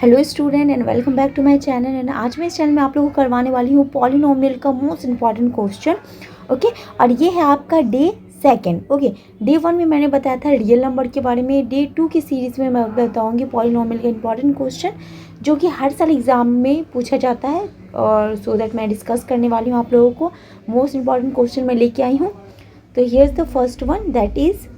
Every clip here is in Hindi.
Hello student and welcome back to my channel. And आज मैं इस चैनल में आप लोगों को करवाने वाली हूँ पॉलिनोमियल का मोस्ट इंपॉर्टेंट क्वेश्चन। ओके, और ये है आपका डे सेकंड। ओके, डे 1 में मैंने बताया था रियल नंबर के बारे में। डे 2 की सीरीज़ में मैं बताऊँगी पॉलिनोमियल का इंपॉर्टेंट क्वेश्चन जो कि हर साल एग्ज़ाम में पूछा जाता है, और सो दैट मैं डिस्कस करने वाली हूँ आप लोगों को। मोस्ट इंपॉर्टेंट क्वेश्चन मैं लेके आई हूँ। तो here is the first one, that is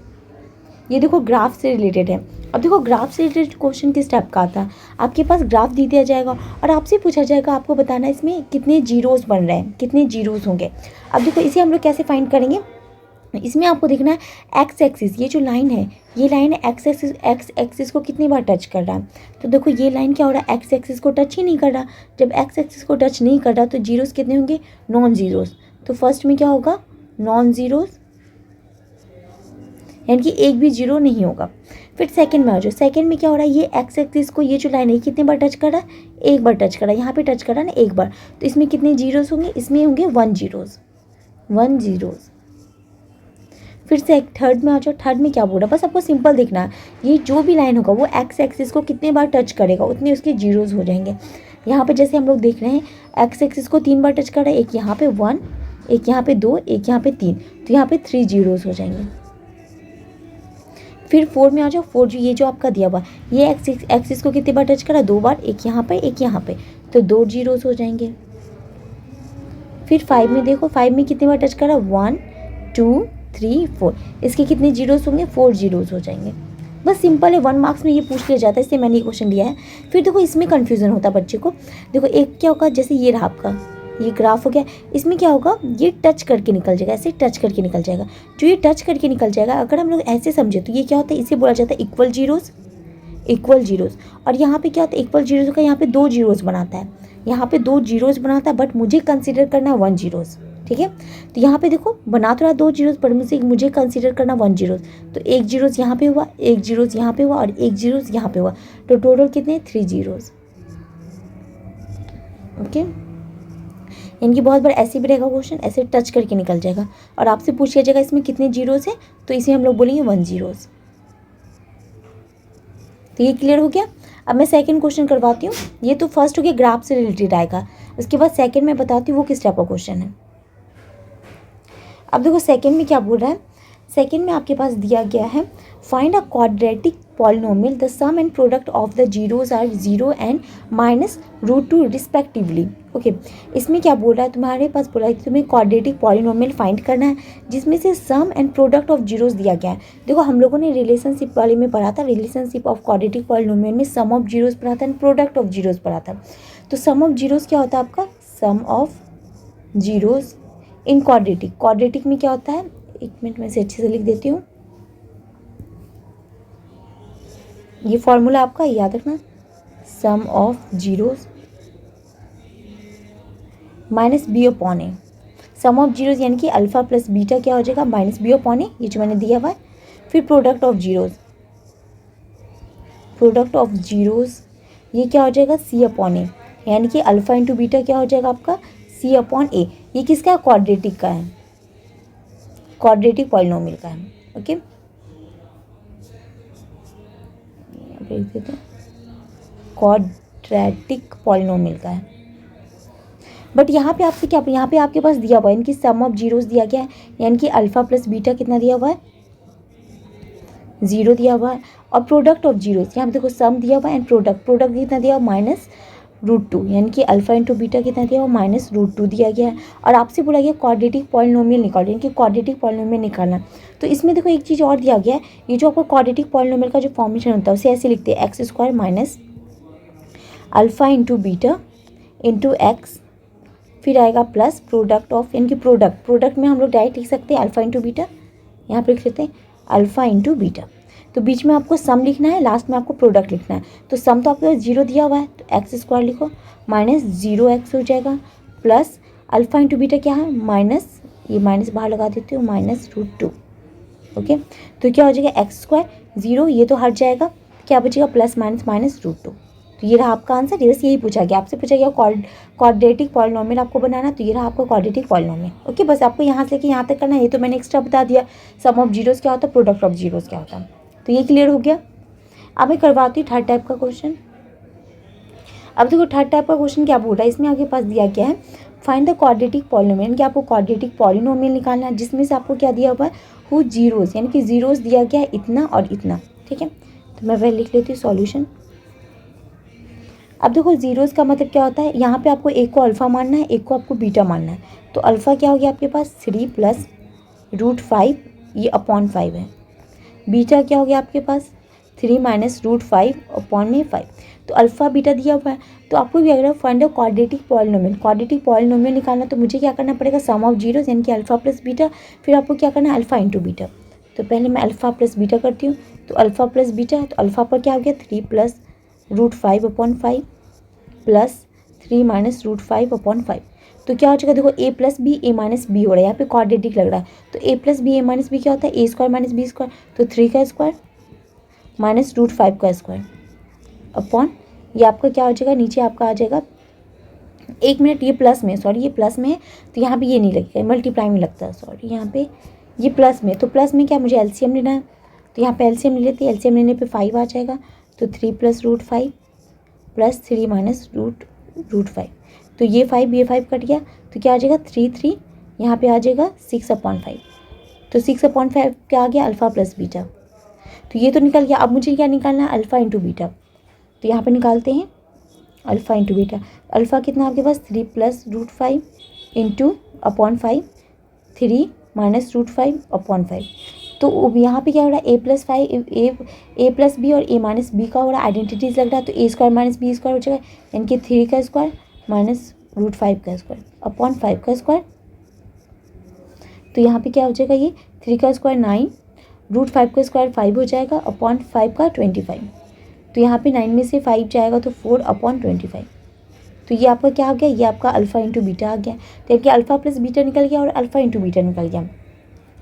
ये देखो ग्राफ से रिलेटेड है। अब देखो ग्राफ से रिलेटेड क्वेश्चन किस टाइप का आता है, आपके पास ग्राफ दे दिया जाएगा और आपसे पूछा जाएगा आपको बताना है इसमें कितने जीरोस बन रहे हैं, कितने जीरोस होंगे। अब देखो इसे हम लोग कैसे फाइंड करेंगे, इसमें आपको देखना है एक्स एक्सिस, ये जो लाइन है ये लाइन एक्स एक्सिस को कितनी बार टच कर रहा है। तो देखो ये लाइन क्या हो रहा है, एक्स एक्सिस को टच ही नहीं कर रहा। जब एक्स एक्सिस को टच नहीं कर रहा तो जीरोस कितने होंगे, नॉन जीरोस। तो फर्स्ट में क्या होगा, नॉन जीरोस, यानी कि एक भी जीरो नहीं होगा। फिर सेकंड में आ जाओ, सेकंड में क्या हो रहा है, ये एक्स एक्सिस को ये जो लाइन है कितने बार टच कर रहा है, एक बार टच कर रहा है। यहाँ पे टच कर रहा है ना एक बार, तो इसमें कितने जीरोस होंगे, इसमें होंगे वन जीरोस। फिर से थर्ड में आ जाओ, थर्ड में क्या बोल रहा है, बस आपको सिंपल देखना है, ये जो भी लाइन होगा वो एक्स एक्सिस को कितने बार टच करेगा उतने उसके जीरोस हो जाएंगे। यहाँ पे जैसे हम लोग देख रहे हैं एक्स एक्सिस को 3 बार टच कर रहा है, एक यहाँ पे 1, एक यहाँ पे 2, एक यहाँ पे 3, तो यहाँ पे 3 जीरोस हो जाएंगे। फिर 4 में आ जाओ, 4 जो ये जो आपका दिया हुआ ये एक्सिस को कितनी बार टच करा, 2 बार, एक यहाँ पे एक यहाँ पे, तो 2 जीरोस हो जाएंगे। फिर 5 में देखो, 5 में कितनी बार टच करा, 1 2 3 4, इसके कितने जीरोस होंगे, 4 जीरोस हो जाएंगे। बस सिंपल है, 1 मार्क्स में ये पूछ लिया जाता है, इसलिए मैंने ये क्वेश्चन लिया है। फिर देखो इसमें कन्फ्यूजन होता है बच्चे को। देखो एक क्या होगा, जैसे ये रहा आपका ये ग्राफ हो गया, इसमें क्या होगा, ये टच करके निकल जाएगा, ऐसे टच करके निकल जाएगा। जो ये टच करके निकल जाएगा, अगर हम लोग ऐसे समझे तो ये क्या होता है, इसे बोला जाता है इक्वल जीरोस। और यहाँ पे क्या होता है, इक्वल जीरोस का यहाँ पे 2 जीरोस बनाता है, यहाँ पे 2 जीरोस बनाता है, बट मुझे कंसिडर करना है 1 जीरोस। ठीक है, तो यहाँ पे देखो बना तो रहा 2 जीरोस, पर मुझे कंसिडर करना 1 जीरोस। तो 1 जीरोस यहाँ पे हुआ, 1 जीरोस यहाँ पे हुआ और 1 जीरोस यहाँ पे हुआ, तो टोटल कितने, 3 जीरोस। ओके, इनकी बहुत बार ऐसे भी रहेगा क्वेश्चन, ऐसे टच करके निकल जाएगा और आपसे पूछ लिया जाएगा इसमें कितने जीरोस है, तो इसे हम लोग बोलेंगे 1 जीरोस। तो ये क्लियर हो गया। अब मैं सेकंड क्वेश्चन करवाती हूँ। ये तो फर्स्ट हो गया ग्राफ से रिलेटेड आएगा, उसके बाद सेकंड में बताती हूँ वो किस टाइप का क्वेश्चन है। अब देखो सेकंड में क्या बोल रहा है, सेकंड में आपके पास दिया गया है find a quadratic polynomial the sum and product of the zeros are 0 and -√2 respectively. Okay, इसमें क्या बोल रहा है, तुम्हारे पास बोला है तुम्हें क्वाड्रेटिक पॉलिनोमियल फाइंड करना है जिसमें से सम एंड प्रोडक्ट ऑफ जीरोस दिया गया है। देखो हम लोगों ने रिलेशनशिप वाले में पढ़ा था, रिलेशनशिप ऑफ क्वाड्रेटिक पॉलिनोमियल में सम ऑफ जीरोस पढ़ा था एंड प्रोडक्ट ऑफ जीरोस पढ़ा था। तो सम ऑफ जीरोस क्या होता है आपका, सम ऑफ जीरोस इन क्वाड्रेटिक में क्या होता है, एक मिनट में से अच्छे से लिख देती हूँ, ये फॉर्मूला आपका याद रखना, sum of zeros minus B upon A. Sum of zeros यानी कि अल्फा प्लस बीटा क्या हो जाएगा, माइनस बी अपॉन ए, ये जो मैंने दिया हुआ है। फिर प्रोडक्ट ऑफ जीरोस ये क्या हो जाएगा, सी अपॉन ए, यानी कि अल्फा इंटू बीटा क्या हो जाएगा आपका, सी अपॉन ए। ये किसका, क्वाड्रेटिक का है, क्वाड्रेटिक पॉलिनोमियल का है। ओके, क्वाड्रेटिक पॉलिनोमियल का है। बट यहाँ पे आपसे क्या, यहाँ पे आपके पास दिया हुआ है इनकी सम ऑफ जीरोस दिया गया है, यानी कि अल्फा प्लस बीटा कितना दिया हुआ है, 0 दिया हुआ है। और प्रोडक्ट ऑफ जीरोस यहाँ पे देखो सम दिया हुआ है एंड प्रोडक्ट कितना दिया हुआ, -√2, यानी कि अल्फा इंटू बीटा कितना दिया हुआ, -√2 दिया गया है। और आपसे बोला गया क्वाड्रेटिक पॉलिनोमियल निकालो, यानी कि क्वाड्रेटिक पॉलिनोमियल निकालना। तो इसमें देखो एक चीज़ और दिया गया है, ये जो आपको क्वाड्रेटिक पॉलिनोमियल का जो फॉर्मेशन होता है उसे ऐसे लिखते हैं, x² minus alpha into beta into x, फिर आएगा प्लस प्रोडक्ट ऑफ, यानी कि प्रोडक्ट में हम लोग डायरेक्ट लिख सकते हैं अल्फा इंटू बीटा, यहाँ पर लिख लेते हैं अल्फा इंटू बीटा। तो बीच में आपको सम लिखना है, लास्ट में आपको प्रोडक्ट लिखना है। तो सम तो आपके पास 0 दिया हुआ है, तो x² लिखो, माइनस 0x हो जाएगा, प्लस अल्फा इंटू बीटा क्या है, माइनस, ये माइनस बाहर लगा देती हूँ, -√2। ओके, तो क्या हो जाएगा, x², 0 ये तो हट जाएगा, क्या बचेगा, प्लस माइनस -√2। तो ये रहा आपका आंसर। ये बस यही पूछा गया, आपसे पूछा गया क्वाड्रेटिक पॉलिनोमियल आपको बनाना, तो ये रहा आपका क्वाड्रेटिक पॉलिनोमियल। ओके, बस आपको यहाँ से लेके यहाँ तक करना है, ये तो मैंने एक्स्ट्रा बता दिया, सम ऑफ जीरोस क्या होता है, प्रोडक्ट ऑफ जीरोस क्या होता है। तो ये क्लियर हो गया। अब मैं करवाती हूँ थर्ड टाइप का क्वेश्चन। अब देखो थर्ड टाइप का क्वेश्चन क्या बोल रहा है, इसमें आपके पास दिया क्या है, फाइंड द क्वाड्रेटिक पॉलिनोमियल, कि आपको क्वाड्रेटिक पॉलिनोमियल निकालना है जिसमें से आपको क्या दिया हुआ है, हु जीरोस, यानी कि जीरोस दिया गया है इतना और इतना। ठीक है, तो मैं वह लिख लेती हूँ सॉल्यूशन। अब देखो जीरोस का मतलब क्या होता है, यहाँ पे आपको एक को अल्फ़ा मानना है, एक को आपको बीटा मानना है। तो अल्फ़ा क्या हो गया आपके पास 3 प्लस √5, ये अपॉन 5 है। बीटा क्या हो गया आपके पास 3 माइनस √5 अपॉन में 5। तो अल्फ़ा बीटा दिया हुआ है, तो आपको भी अगर find out quadratic polynomial, quadratic polynomial निकालना, तो मुझे क्या करना पड़ेगा, सम ऑफ जीरोस यानी कि अल्फ़ा प्लस बीटा, फिर आपको क्या करना है अल्फ़ा इंटू बीटा। तो पहले मैं अल्फ़ा प्लस बीटा करती हूँ, तो अल्फ़ा प्लस बीटा, तो अल्फ़ा पर क्या हो गया 3 plus √5 upon 5 plus 3 minus √5 upon 5। तो क्या हो जाएगा, देखो a plus B A minus B हो रहा है, यहाँ पे क्वाड्रेटिक लग रहा है। तो a plus B A minus B क्या होता है, a² माइनस बी स्क्वायर, तो 3 का स्क्वायर माइनस √5 का स्क्वायर अपॉन, ये आपका क्या हो जाएगा, नीचे आपका आ जाएगा, एक मिनट, ये प्लस में, सॉरी ये प्लस में है, तो यहाँ पे ये नहीं लगेगा, मल्टीप्लाई में लगता है, सॉरी यहाँ पे ये प्लस में, तो प्लस में क्या मुझे एलसीएम लेना है, तो यहाँ पे एलसीएम ले लेते हैं, एलसीएम लेने पे 5 आ जाएगा, तो 3 प्लस √5 प्लस 3 माइनस √5, तो ये 5 कट गया, तो क्या आ जाएगा 3 यहाँ पे आ जाएगा 6 अपॉन 5, तो 6 अपॉन 5 क्या आ गया, अल्फ़ा प्लस बीटा। तो ये तो निकल गया, अब मुझे क्या निकालना है, अल्फ़ा इंटू बीटा। तो यहाँ पे निकालते हैं अल्फ़ा इंटू बीटा। अल्फ़ा कितना आपके पास 3 plus √5 into upon 5, 3 minus √5 upon 5। तो यहाँ पे क्या हो रहा है, ए प्लस बी और a माइनस बी का हो रहा है, आइडेंटिटीज लग रहा है, तो a² माइनस बी स्क्वायर हो जाएगा, यानी कि 3 का स्क्वायर माइनस √5 का स्क्वायर अपॉन 5 का स्क्वायर। तो यहाँ पे क्या हो जाएगा, ये 3 का स्क्वायर 9, √5 का स्क्वायर 5 हो जाएगा, अपॉन 5 का 25। तो यहाँ पे 9 में से 5 जाएगा तो 4 अपॉन 25। तो ये आपका क्या आ गया, ये आपका अल्फ़ा इंटू बीटा आ गया। तो यानी कि अल्फ़ा प्लस बीटा निकल गया और अल्फ़ा इंटू बीटा निकल गया।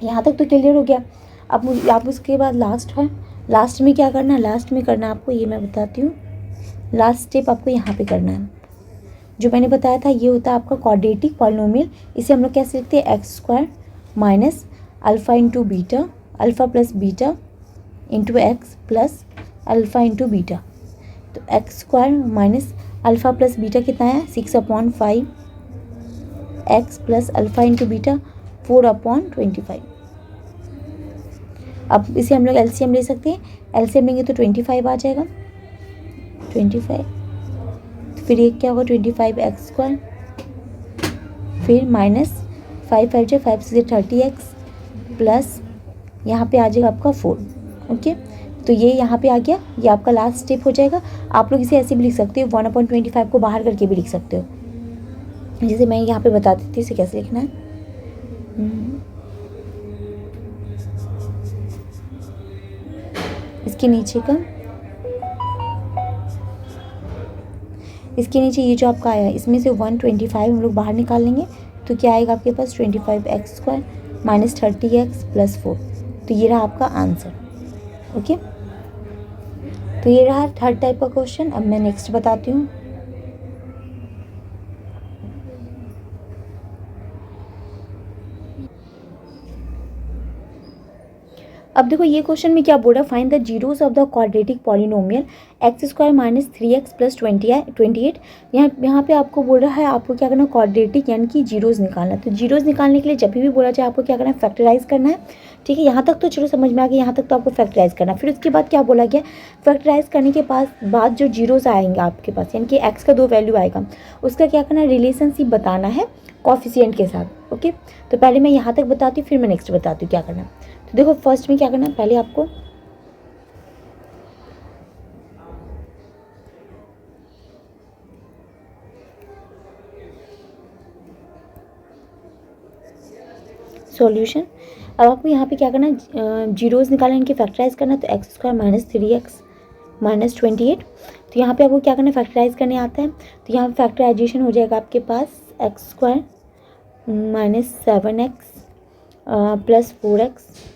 यहाँ तक तो क्लियर हो गया। अब आप उसके बाद लास्ट है, लास्ट में क्या करना है, लास्ट में करना आपको, ये मैं बताती हूँ, लास्ट स्टेप आपको यहाँ पे करना है, जो मैंने बताया था, ये होता है आपका क्वाड्रेटिक पॉलिनोमियल। इसे हम लोग कैसे लिखते हैं, x² minus alpha into beta, alpha plus beta into x plus alpha into beta. तो x² minus alpha plus beta कितना है, 6 upon 5 x plus alpha into beta 4 upon 25। अब इसे हम लोग एलसीएम ले सकते हैं, एलसीएम लेंगे तो 25 आ जाएगा, 25, तो फिर एक क्या होगा 25x², फिर माइनस 5 5 5 से 30x प्लस यहाँ पे आ जाएगा आपका 4। ओके, तो ये यहाँ पे आ गया, ये आपका लास्ट स्टेप हो जाएगा। आप लोग इसे ऐसे भी लिख सकते हो, 1/25 को बाहर करके भी लिख सकते हो, जैसे मैं यहाँ पे बता देती हूँ इसे कैसे लिखना है। इसके नीचे ये जो आपका आया, इसमें से 125 हम लोग बाहर निकाल लेंगे, तो क्या आएगा आपके पास 25x² माइनस 30x प्लस 4। तो ये रहा आपका आंसर। ओके, तो ये रहा थर्ड टाइप का क्वेश्चन। अब मैं नेक्स्ट बताती हूँ। अब देखो ये क्वेश्चन में क्या बोल रहा है, find the zeros of the quadratic polynomial x² minus 3x plus 28। यहाँ पे आपको बोल रहा है आपको क्या करना है, क्वाड्रेटिक यानी कि जीरोस निकालना। तो जीरोस निकालने के लिए जब भी बोला जाए आपको क्या करना है, फैक्टराइज करना है। ठीक है, यहाँ तक तो चलो समझ में आ गया, यहाँ तक तो आपको फैक्टराइज करना है। फिर उसके बाद क्या बोला गया, फैक्टराइज करने के बाद जो जीरोस आएंगे आपके पास, यानी कि x का 2 वैल्यू आएगा, उसका क्या करना है, रिलेशनशिप बताना है कोफिशिएंट के साथ। ओके, तो पहले मैं यहाँ तक बताती हूँ, फिर मैं नेक्स्ट बताती हूँ क्या करना है। तो देखो फर्स्ट में क्या करना है, पहले आपको सॉल्यूशन, अब आपको यहाँ पे क्या करना है, जीरोस निकालना, इनके फैक्टराइज करना। तो x² माइनस 3x माइनस 28। तो यहाँ पे आपको क्या करना है, फैक्टराइज करने आता है। तो यहाँ फैक्टराइजेशन हो जाएगा आपके पास x² minus 7x plus 4x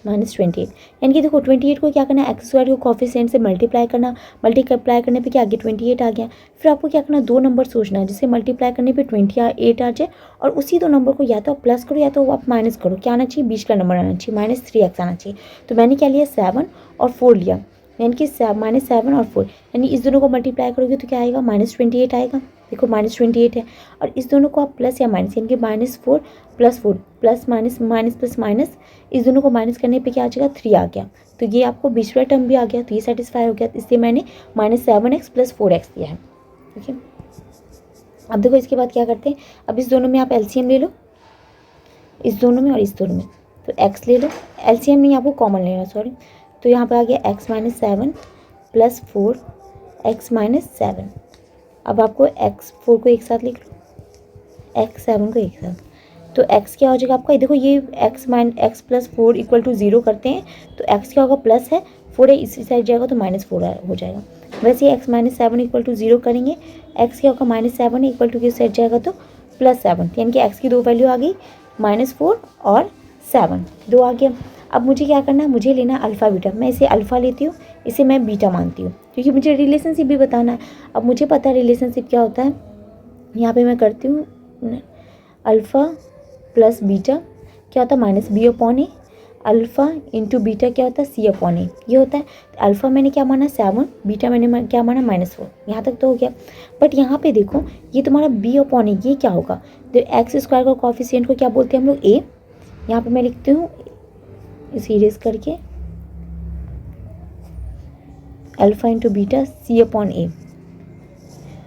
minus 28। यानी कि देखो 28 को क्या करना है, x² को कोफिशिएंट से मल्टीप्लाई करना, मल्टीप्लाई करने पे क्या आ गया 28 आ गया। फिर आपको क्या करना, 2 नंबर सोचना है जिससे मल्टीप्लाई करने पे 28 आ जाए, और उसी 2 नंबर को या तो आप प्लस करो या तो आप माइनस करो। क्या आना चाहिए, बीच का नंबर आना चाहिए, -3x आना चाहिए। तो मैंने क्या लिया, 7 और 4 लिया। यानी कि -7 और 4, यानी इस दोनों को मल्टीप्लाई करोगे तो क्या आएगा, -28 आएगा। देखो -28 है, और इस दोनों को आप प्लस या माइनस, यानी कि -4 + 4 plus minus minus plus minus, इस दोनों को माइनस करने पे क्या आ जाएगा, 3 आ गया। तो ये आपको बीच वाला टर्म भी आ गया, तो ये सेटिस्फाई हो गया, इसलिए मैंने -7x + 4x दिया है। ठीक है, अब देखो इसके बाद क्या करते हैं, अब इस दोनों में आप एलसीएम ले लो, इस दोनों में और इस दोनों में, तो x ले लो, एलसीएम नहीं आपको कॉमन लेना, सॉरी। तो यहाँ पे आ गया x - 7 + 4 x - 7। अब आपको x4 को एक साथ लिख लो, x7 को एक साथ, तो x क्या हो जाएगा आपका, देखो ये x + 4 = 0 करते हैं, तो x क्या होगा, प्लस है, 4 है इसी साइड जाएगा तो -4 हो जाएगा। वैसे x - 7 = 0 करेंगे, x क्या होगा, -7 है, इक्वल टू किस साइड जाएगा तो +7, यानी कि x की दो वैल्यू आ गई, -4 और 7, दो आ गया। अब मुझे क्या करना है, मुझे लेना अल्फ़ा बीटा, मैं इसे अल्फ़ा लेती हूँ, इसे मैं बीटा मानती हूँ, क्योंकि मुझे रिलेशनशिप भी बताना है। अब मुझे पता है रिलेशनशिप क्या होता है, यहाँ पे मैं करती हूँ अल्फ़ा + बीटा क्या होता है, -b/a, अल्फ़ा × बीटा क्या होता है, c/a, ये होता है। अल्फ़ा मैंने क्या माना, 7, बीटा मैंने क्या माना, -4, यहाँ तक तो हो गया। बट यहाँ पे देखो ये तुम्हारा b/a, ये क्या होगा, तो x² का कॉफिशिएंट को क्या बोलते हैं हम लोग, a। यहाँ पे मैं लिखती हूँ इसे इरेज करके, अल्फ़ा × बीटा c/a।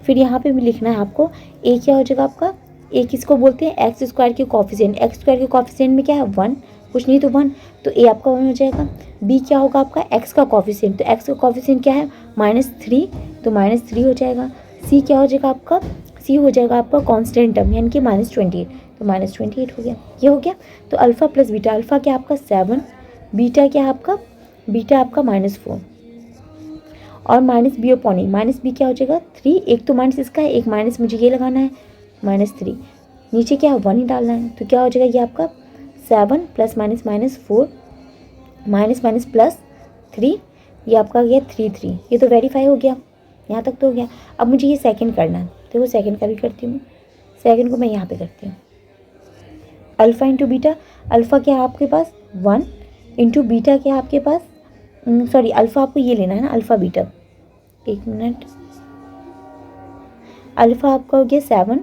फिर यहाँ पे भी लिखना है आपको, a क्या हो जाएगा आपका, a किसको बोलते हैं, x² के कॉफिशिएंट, x² के कॉफिशिएंट में क्या है, 1, कुछ नहीं तो 1, तो a आपका 1 हो जाएगा। b क्या होगा आपका, x का कॉफिशिएंट, तो x का कॉफिशिएंट क्या है, -3, तो -3 हो जाएगा। c क्या हो जाएगा आपका, c हो जाएगा आपका कांस्टेंट टर्म, यानी कि -28, तो -28 हो गया, ये हो गया। तो अल्फ़ा + बीटा, अल्फ़ा क्या आपका 7, बीटा क्या है आपका, बीटा आपका -4 और -b/, -b क्या हो जाएगा 3, एक तो माइनस इसका है, एक माइनस मुझे ये लगाना है, -3, नीचे क्या है 1 ही डालना है, तो क्या हो जाएगा ये आपका 7 + -4 +3, ये आपका गया 3, ये तो वेरीफाई हो गया, यहाँ तक तो हो गया। अब मुझे ये सेकंड करना है, देखो सेकंड का भी करती हूँ, सेकंड को मैं यहाँ पे करती हूँ, अल्फ़ा × बीटा, अल्फ़ा क्या है आपके पास 1, × बीटा क्या है आपके पास, सॉरी अल्फ़ा आपको ये लेना है ना, अल्फ़ा बीटा, एक मिनट, अल्फ़ा आपका हो गया 7,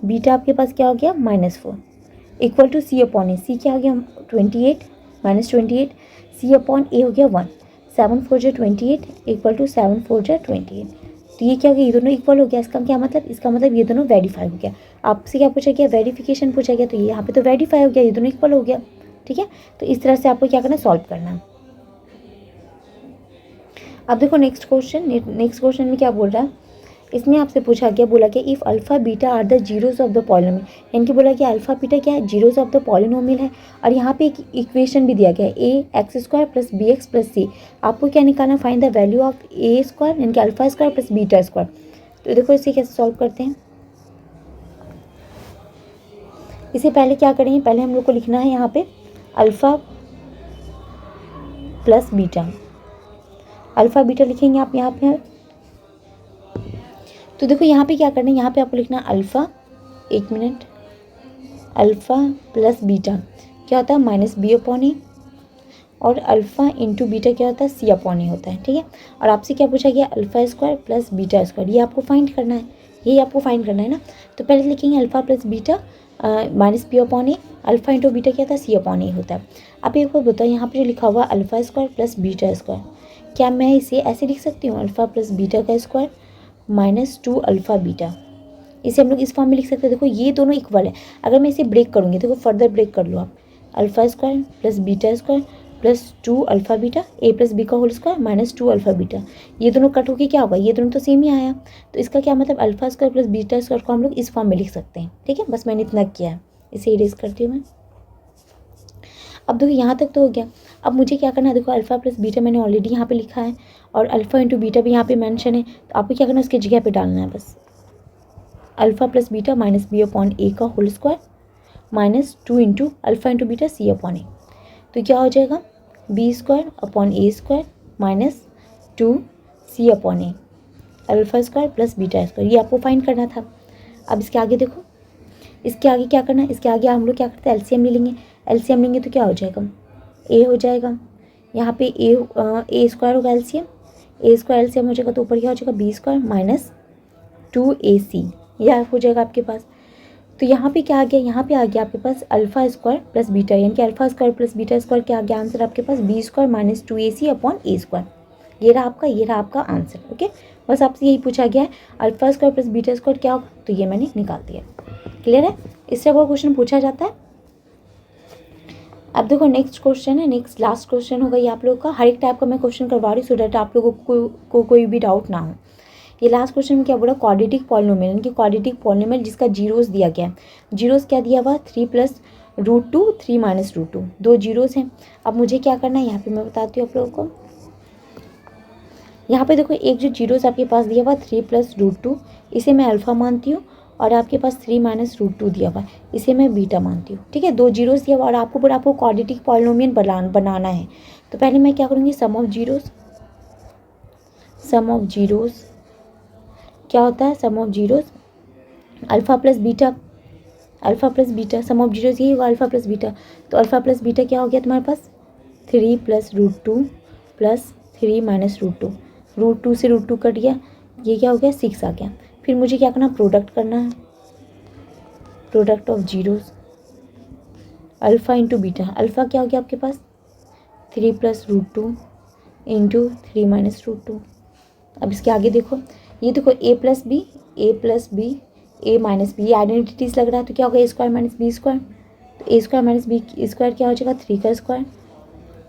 बीटा आपके पास क्या हो गया -4, इक्वल टू c/a, c क्या हो गया 28, -28, c/a हो गया 1, 7 4 जा 28 इक्वल टू 7 4 जा 28, तो ये क्या हो गया, ये दोनों इक्वल हो गया। इसका क्या मतलब, इसका मतलब ये दोनों वेरीफाई हो गया। आपसे क्या पूछा गया, वेरिफिकेशन पूछा गया, तो ये यहाँ पे तो वेरीफाई हो गया, ये दोनों इक्वल हो गया। ठीक है, तो इस तरह से आपको क्या करना है, सॉल्व करना है। अब देखो नेक्स्ट क्वेश्चन में क्या बोल रहा है, इसमें आपसे पूछा गया, बोला कि if alpha beta are the zeros of the polynomial, यानी कि बोला कि अल्फ़ा बीटा क्या है, जीरोज ऑफ द पॉलिनोमियल है। और यहाँ पे एक इक्वेशन भी दिया गया है, ax² + bx + c। आपको क्या निकालना, find the value of a² यानी कि अल्फ़ा² + बीटा²। तो देखो इसे कैसे सॉल्व करते हैं, इसे पहले क्या करेंगे, पहले हम लोग को लिखना है यहाँ पे अल्फ़ा + बीटा, अल्फ़ा बीटा लिखेंगे आप यहाँ पे। तो देखो यहाँ पे क्या करना है, यहाँ पे आपको लिखना है अल्फ़ा, एक मिनट, अल्फ़ा + बीटा क्या होता है -b/a, और अल्फ़ा × बीटा क्या होता है c/a होता है। ठीक है, और आपसे क्या पूछा गया, अल्फ़ा² + बीटा², ये आपको फाइंड करना है, यही आपको फाइंड करना है ना। तो पहले लिखेंगे alpha + beta -b/a, alpha × beta क्या था c/a होता है। अब एक बार बताओ, यहाँ पर जो लिखा हुआ अल्फ़ा² + बीटा², क्या मैं इसे ऐसे लिख सकती हूँ, अल्फ़ा + बीटा का स्क्वायर -2 अल्फ़ा बीटा, इसे हम लोग इस फॉर्म में लिख सकते हैं। देखो ये दोनों इक्वल है, अगर मैं इसे ब्रेक करूँगी, देखो फर्दर ब्रेक कर लो आप, अल्फ़ा² + बीटा² +2 अल्फ़ा बीटा, a + b का होल स्क्वायर -2 अल्फ़ा बीटा, ये दोनों कट होके क्या होगा, ये दोनों तो सेम ही आया। तो इसका क्या मतलब, अल्फ़ा² + बीटा² को हम लोग इस फॉर्म में लिख सकते हैं। ठीक है, बस मैंने इतना किया है, इसे इरेज करती हूँ मैं। अब देखो यहाँ तक तो हो गया। अब मुझे क्या करना है, देखो अल्फ़ा + बीटा मैंने ऑलरेडी यहाँ पे लिखा है, और अल्फ़ा × बीटा भी यहाँ पे मेंशन है, तो आपको क्या करना है, उसकी जगह पे डालना है बस अल्फ़ा + बीटा -b/a का whole square -2 × alpha × beta c/a, तो क्या हो जाएगा b² a² -2 c/a, अल्फ़ा² + बीटा², ये आपको फाइंड करना था। अब इसके आगे देखो, इसके आगे क्या करना है, इसके आगे हम लोग क्या करते हैं, एलसीएम ले लेंगे। एलसीएम लेंगे तो क्या हो जाएगा, a हो जाएगा, यहाँ पे ए स्क्वायर होगा एलसीएम, ए स्क्वायर एलसीएम हो जाएगा तो ऊपर क्या हो जाएगा बी स्क्वायर माइनस 2ac, यह हो जाएगा आपके पास। तो यहाँ पे क्या आ गया, यहाँ पे आ गया आपके पास अल्फा स्क्वायर प्लस बीटा, यानी कि alpha square plus beta square क्या आ गया आंसर आपके पास B square minus 2ac upon A square. ये रहा आपका आंसर। ओके, बस आपसे यही पूछा गया है alpha square plus beta square क्या होगा, तो ये मैंने निकाल दिया। क्लियर है, इससे कोई क्वेश्चन पूछा जाता है। अब देखो नेक्स्ट क्वेश्चन है, नेक्स्ट लास्ट क्वेश्चन होगा ये आप लोगों का। हर एक टाइप का मैं क्वेश्चन करवा रही हूँ सो दैट आप लोगों को कोई भी डाउट ना हो। ये लास्ट क्वेश्चन में क्या बोला, क्वाड्रेटिक पॉलिनोमियल, यानी कि क्वाड्रेटिक पॉलिनोमियल जिसका जीरोस दिया गया है। जीरोस क्या दिया हुआ 3 + √2 3 - √2, दो जीरोस हैं। अब मुझे क्या करना है यहाँ पे मैं बताती हूँ आप लोगों को। यहाँ पे देखो एक जो जीरोस आपके पास दिया हुआ 3 + √2, इसे मैं अल्फा मानती हूँ, और आपके पास 3 - √2 दिया हुआ है, इसे मैं बीटा मानती हूँ। ठीक है, दो जीरोस दिया हुआ और आपको क्वाड्रेटिक पॉलिनोमियल बनाना है। तो पहले मैं क्या करूँगी, सम ऑफ जीरोस क्या होता है, sum of zeros alpha plus beta, sum of zeros यही होगा अल्फा प्लस बीटा। तो अल्फा प्लस बीटा क्या हो गया तुम्हारे पास 3 + √2 प्लस 3 - √2, √2 से √2 कट गया, ये क्या हो गया 6 आ गया। फिर मुझे क्या करना, प्रोडक्ट करना है, product of zeros alpha into beta. Alpha क्या हो गया आपके पास 3 + √2 इंटू 3 - √2। अब इसके आगे देखो, ये देखो a + b a - b, ये आइडेंटिटीज लग रहा है, तो क्या होगा a square minus B square. तो a square minus B square क्या हो जाएगा 3 का स्क्वायर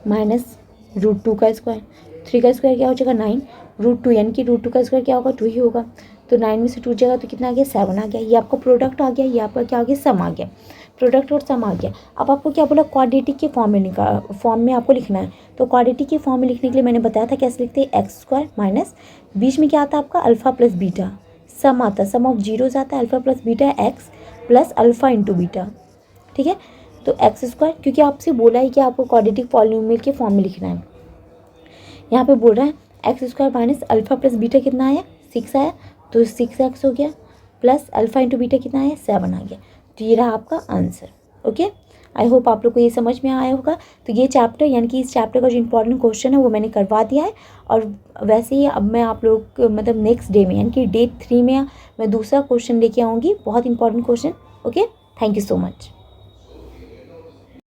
माइनस √2 का स्क्वायर, 3 का स्क्वायर क्या हो जाएगा 9, √2 यानी कि √2 का स्क्वायर क्या होगा 2 ही होगा। तो 9 में से 2 जाएगा तो कितना आ गया 7 आ गया। ये आपका प्रोडक्ट आ गया, ये आपका क्या आ गया सम आ गया, प्रोडक्ट और सम आ गया। अब आपको क्या बोला, क्वाड्रेटिक के फॉर्म में आपको लिखना है। तो क्वाड्रेटिक के फॉर्म में लिखने के लिए मैंने बताया था कैसे लिखते हैं, एक्स स्क्वायर माइनस बीच में क्या आता है आपका अल्फा प्लस बीटा, सम आता है, सम ऑफ जीरोस आता है, alpha plus beta x plus alpha into beta. ठीक है, तो एक्स स्क्वायर, क्योंकि आपसे बोला है कि आपको क्वाड्रेटिक पॉलिनोमियल के फॉर्म में लिखना है। यहाँ पे बोल रहा है x square minus alpha plus beta कितना आया 6 आया, तो 6x हो गया, प्लस अल्फा इंटू बीटा कितना आया 7 आ गया। तो ये रहा आपका आंसर। ओके, आई होप आप लोग को ये समझ में आया होगा। तो ये चैप्टर यानी कि इस चैप्टर का जो इंपॉर्टेंट क्वेश्चन है वो मैंने करवा दिया है। और वैसे ही अब मैं आप लोग मतलब नेक्स्ट डे में यानी कि डे 3 में मैं दूसरा क्वेश्चन लेके आऊँगी, बहुत important question. Okay, thank you so much.